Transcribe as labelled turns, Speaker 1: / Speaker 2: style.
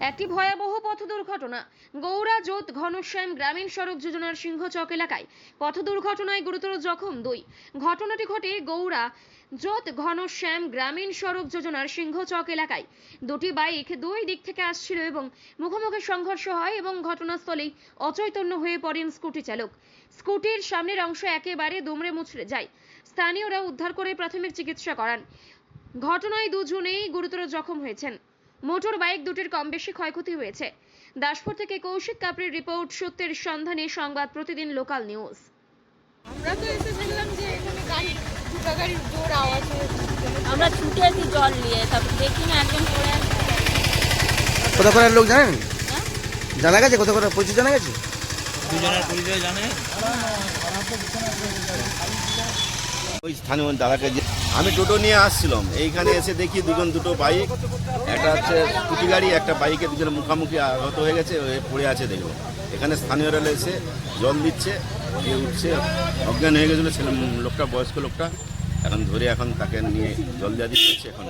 Speaker 1: একটি ভয়াবহ পথ দুর্ঘটনা। গৌড়া জোত ঘনশ্যাম গ্রামীণ সড়ক যোজনার সিংহচক এলাকায় পথ দুর্ঘটনায় গুরুতর জখম 2। ঘটনাটি ঘটে গৌড়া জোত ঘনশ্যাম গ্রামীণ সড়ক যোজনার সিংহচক এলাকায়। দুটি বাইক দুই দিক থেকে আসছিল এবং মুখোমুখি সংঘর্ষ হয় এবং ঘটনাস্থলেই অচৈতন্য হয়ে পড়েন স্কুটি চালক। স্কুটির সামনের অংশ একেবারে দুমড়ে মুচড়ে যায়। স্থানীয়রা উদ্ধার করে প্রাথমিক চিকিৎসা করান। ঘটনায় দুজনেই গুরুতর জখম হয়েছেন। মোটর বাইক দুটির কম বেশি ক্ষয়ক্ষতি হয়েছে। দাসপুর থেকে কৌশিক কাপড়ির রিপোর্ট, সত্যের সন্ধানে সংবাদ প্রতিদিন লোকাল নিউজ।
Speaker 2: আমরা তো এসে দেখলাম যে এখানে দুটো গাড়ির জোর আওয়াজ হয়েছে।
Speaker 3: আমরা ছুটে আসি জল নিয়ে, তারপর দেখি না একজন পড়ে আছে।
Speaker 4: কোথাকার লোক জানেন?
Speaker 3: হ্যাঁ?
Speaker 4: জানা গেছে কোথাকার পরিচয় জানা গেছে?
Speaker 5: দুজনের পরিচয় জানে
Speaker 6: ওই স্থানীয় দাদাকে আমি টোটো নিয়ে আসছিলাম, এইখানে এসে দেখি দুটো বাইক, একটা হচ্ছে স্কুটি গাড়ি, একটা বাইকে দুজনে মুখামুখি আহত হয়ে গেছে, পড়ে আছে দেখলাম। এখানে স্থানীয়রা এসে জল দিচ্ছে, দিয়ে উঠছে, অজ্ঞান হয়ে গেছিলো ছেলে লোকটা, বয়স্ক লোকটা। এখন ধরে তাকে নিয়ে জল দেওয়া দিচ্ছে এখন।